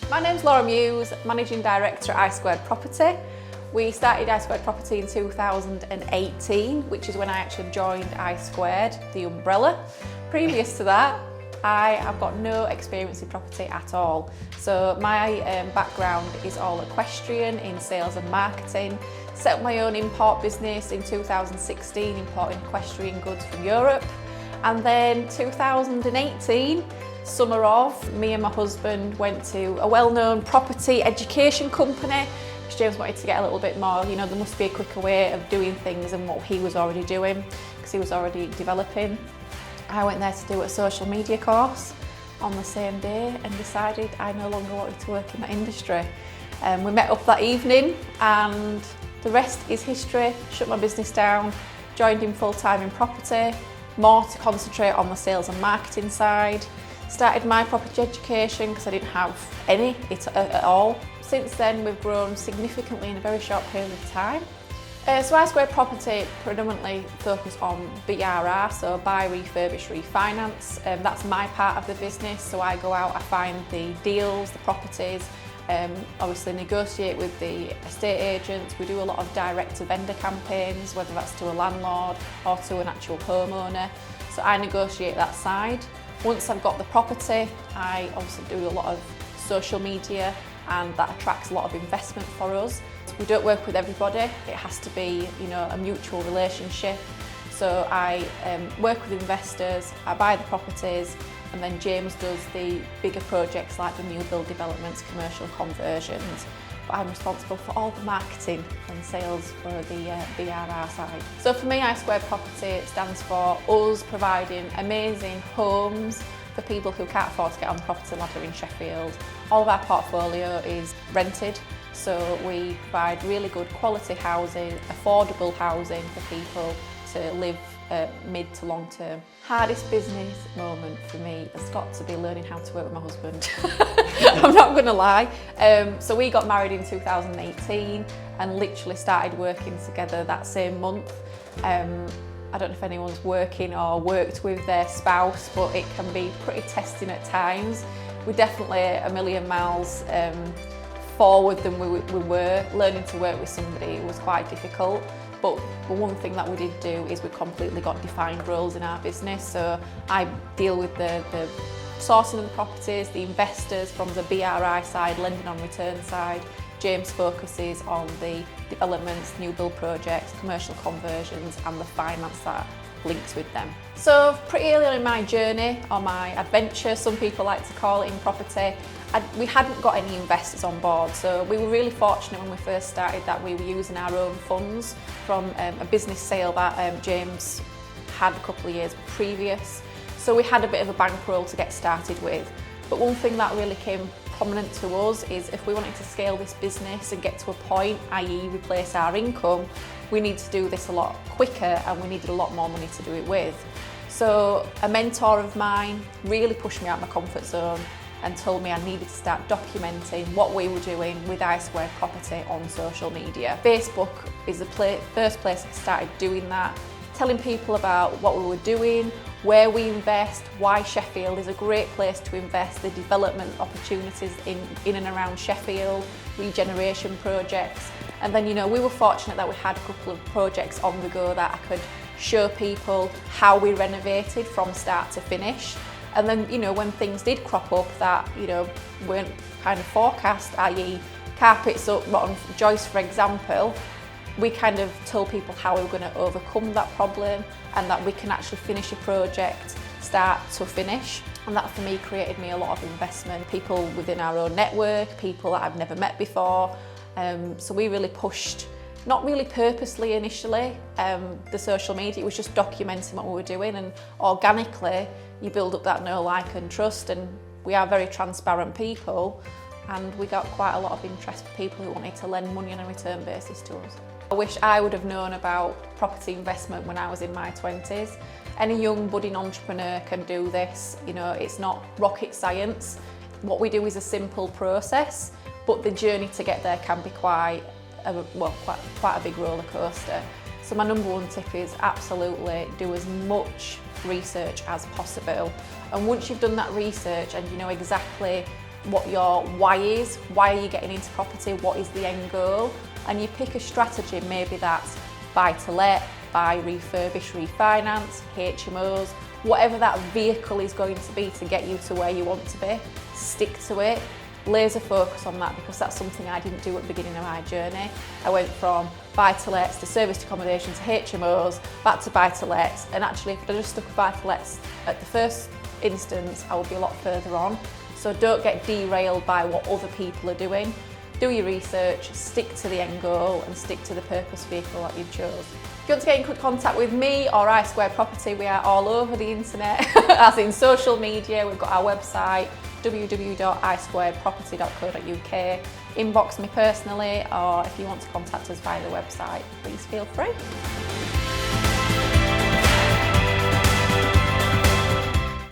My name's Laura Muse, Managing Director at iSquared Property. We started iSquared Property in 2018, which is when I actually joined iSquared, the umbrella. Previous to that, I have got no experience in property at all. So my background is all equestrian in sales and marketing. Set up my own import business in 2016, importing equestrian goods from Europe. And then 2018, summer of, me and my husband went to a well-known property education company because James wanted to get a little bit more, there must be a quicker way of doing things than what he was already doing because he was already developing. I went there to do a social media course on the same day and decided I no longer wanted to work in that industry. We met up that evening and the rest is history. Shut my business down, joined him full-time in property, more to concentrate on the sales and marketing side. Started my property education because I didn't have any at all. Since then we've grown significantly in a very short period of time. So iSquared Property predominantly focus on BRR, so buy, refurbish, refinance. That's my part of the business, so I go out, I find the deals, the properties, obviously negotiate with the estate agents. We do a lot of direct to vendor campaigns, whether that's to a landlord or to an actual homeowner. So I negotiate that side. Once I've got the property, I obviously do a lot of social media and that attracts a lot of investment for us. We don't work with everybody, it has to be a mutual relationship. So I work with investors, I buy the properties, and then James does the bigger projects like the new build developments, commercial conversions. But I'm responsible for all the marketing and sales for the BRR side. So for me, iSquared Property stands for us providing amazing homes for people who can't afford to get on the property ladder in Sheffield. All of our portfolio is rented, so we provide really good quality housing, affordable housing for people to live mid to long term. Hardest business moment for me has got to be learning how to work with my husband. I'm not going to lie. So we got married in 2018 and literally started working together that same month. I don't know if anyone's working or worked with their spouse, but it can be pretty testing at times. We're definitely a million miles forward than we were. Learning to work with somebody was quite difficult. But the one thing that we did do is we completely got defined roles in our business. So I deal with the sourcing of the properties, the investors from the BRI side, lending on return side. James focuses on the developments, new build projects, commercial conversions and the finance that links with them. So pretty early on in my journey, or my adventure, some people like to call it in property, we hadn't got any investors on board. So we were really fortunate when we first started that we were using our own funds from a business sale that James had a couple of years previous. So we had a bit of a bankroll to get started with. But one thing that really came prominent to us is if we wanted to scale this business and get to a point, i.e. replace our income, we need to do this a lot quicker and we needed a lot more money to do it with. So a mentor of mine really pushed me out of my comfort zone and told me I needed to start documenting what we were doing with iSquared Property on social media. Facebook is the first place I started doing that, telling people about what we were doing, where we invest, why Sheffield is a great place to invest, the development opportunities in and around Sheffield, regeneration projects. And then, we were fortunate that we had a couple of projects on the go that I could show people how we renovated from start to finish. And then, when things did crop up that, weren't kind of forecast, i.e. carpets up, rotten joists, for example, we kind of told people how we were going to overcome that problem and that we can actually finish a project start to finish. And that for me created me a lot of investment, people within our own network, people that I've never met before. So we really pushed, not really purposely initially, the social media, it was just documenting what we were doing, and organically you build up that know, like and trust, and we are very transparent people, and we got quite a lot of interest for people who wanted to lend money on a return basis to us. I wish I would have known about property investment when I was in my 20s. Any young budding entrepreneur can do this, it's not rocket science. What we do is a simple process, but the journey to get there can be quite a big roller coaster. So my number one tip is absolutely do as much research as possible. And once you've done that research and you know exactly what your why is, why are you getting into property, what is the end goal, and you pick a strategy. Maybe that's buy to let, buy, refurbish, refinance, HMOs, whatever that vehicle is going to be to get you to where you want to be. Stick to it, laser focus on that, because that's something I didn't do at the beginning of my journey. I went from buy to lets to serviced accommodation to HMOs, back to buy to lets, and actually if I just stuck with buy to lets at the first instance, I would be a lot further on. So don't get derailed by what other people are doing. Do your research, stick to the end goal, and stick to the purpose vehicle that you've chose. If you want to get in quick contact with me or iSquared Property, we are all over the internet, as in social media. We've got our website, www.isquaredproperty.co.uk. Inbox me personally, or if you want to contact us via the website, please feel free.